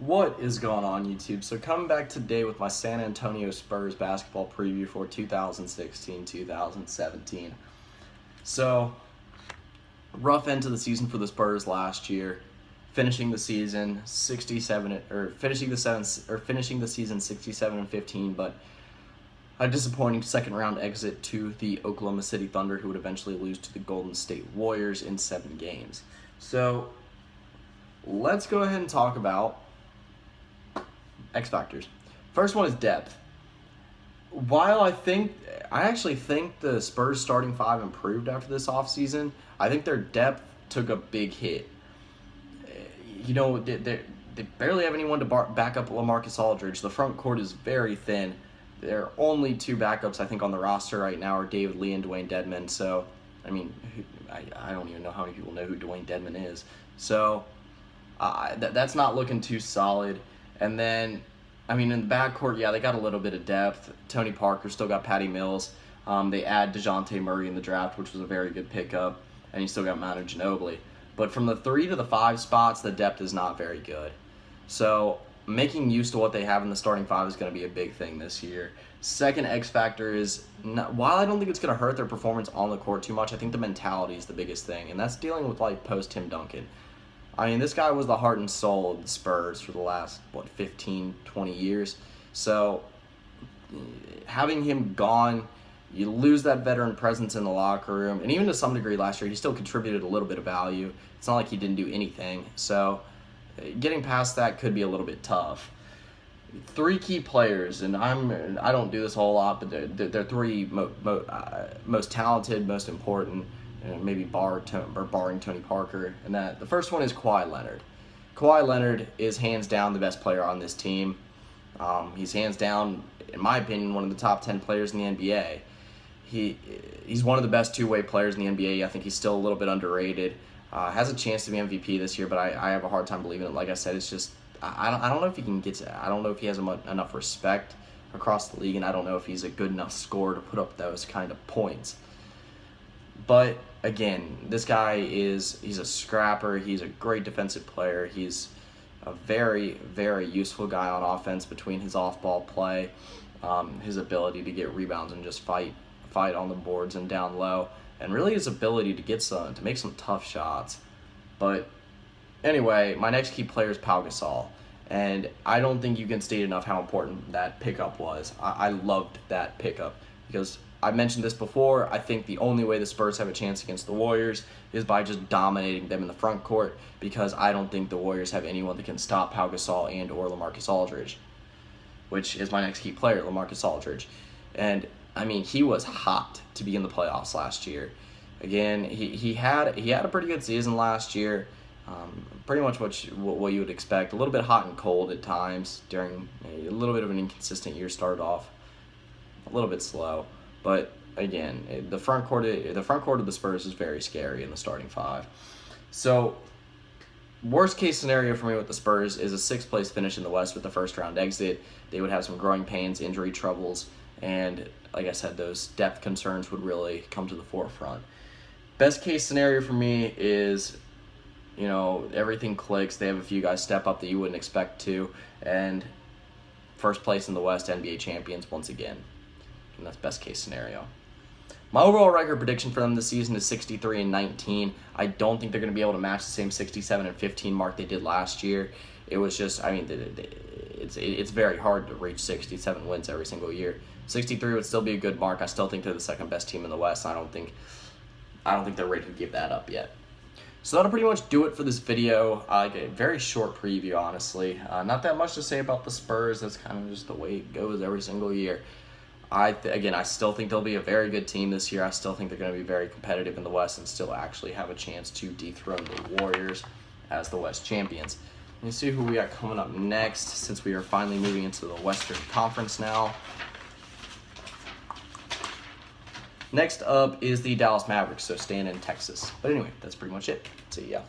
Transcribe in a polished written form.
What is going on, YouTube? So coming back today with my San Antonio Spurs basketball preview for 2016-2017. So, rough end to the season for the Spurs last year, finishing the season 67-15, but a disappointing second round exit to the Oklahoma City Thunder, who would eventually lose to the Golden State Warriors in 7 games. So, let's go ahead and talk about X factors. First one is depth. While I actually think the Spurs starting five improved after this offseason, I think their depth took a big hit. You know, they barely have anyone to back up LaMarcus Aldridge. The front court is very thin. There are only 2 backups, I think, on the roster right now are David Lee and Dwayne Dedmon. So, I mean, I don't even know how many people know who Dwayne Dedmon is. So, that's not looking too solid. And then, I mean, in the backcourt, yeah, they got a little bit of depth. Tony Parker still got Patty Mills. They add DeJounte Murray in the draft, which was a very good pickup. And you still got Manu Ginobili. But from the 3 to the 5 spots, the depth is not very good. So, making use to what they have in the starting 5 is going to be a big thing this year. Second X factor is, while I don't think it's going to hurt their performance on the court too much, I think the mentality is the biggest thing. And that's dealing with, like, post-Tim Duncan. I mean, this guy was the heart and soul of the Spurs for the last, 15, 20 years. So, having him gone, you lose that veteran presence in the locker room. And even to some degree last year, he still contributed a little bit of value. It's not like he didn't do anything. So, getting past that could be a little bit tough. 3 key players, and I don't do this a whole lot, but they're 3 most talented, most important, maybe barring Tony Parker, and that the first one is Kawhi Leonard. Kawhi Leonard is hands down the best player on this team. He's hands down, in my opinion, one of the top 10 players in the NBA. He's one of the best two-way players in the NBA. I think he's still a little bit underrated. Has a chance to be MVP this year, but I have a hard time believing it. Like I said, it's just I don't know if he can get to. I don't know if he has enough respect across the league, and I don't know if he's a good enough scorer to put up those kind of points. But again, this guy he's a scrapper. He's a great defensive player. He's a very, very useful guy on offense between his off-ball play, his ability to get rebounds and just fight on the boards and down low, and really his ability to make some tough shots. But anyway, my next key player is Pau Gasol, and I don't think you can state enough how important that pickup was. I loved that pickup because I mentioned this before. I think the only way the Spurs have a chance against the Warriors is by just dominating them in the front court, because I don't think the Warriors have anyone that can stop Pau Gasol and or LaMarcus Aldridge, which is my next key player, LaMarcus Aldridge. And I mean, he was hot to be in the playoffs last year. Again, he had a pretty good season last year. Pretty much what you would expect. A little bit hot and cold at times during a little bit of an inconsistent year. Started off a little bit slow. But again, the front court of the Spurs is very scary in the starting 5. So, worst case scenario for me with the Spurs is a 6th place finish in the West with the first round exit. They would have some growing pains, injury troubles, and like I said, those depth concerns would really come to the forefront. Best case scenario for me is, everything clicks. They have a few guys step up that you wouldn't expect to, and first place in the West, NBA champions once again. And that's best case scenario. My overall record prediction for them this season is 63-19. I don't think they're going to be able to match the same 67-15 mark they did last year. It was just, it's very hard to reach 67 wins every single year. 63 would still be a good mark. I still think they're the second best team in the West. I don't think they're ready to give that up yet. So that'll pretty much do it for this video. A very short preview, honestly. Not that much to say about the Spurs. That's kind of just the way it goes every single year. I still think they'll be a very good team this year. I still think they're going to be very competitive in the West and still actually have a chance to dethrone the Warriors as the West champions. Let me see who we got coming up next, since we are finally moving into the Western Conference now. Next up is the Dallas Mavericks, so staying in Texas. But anyway, that's pretty much it. See ya.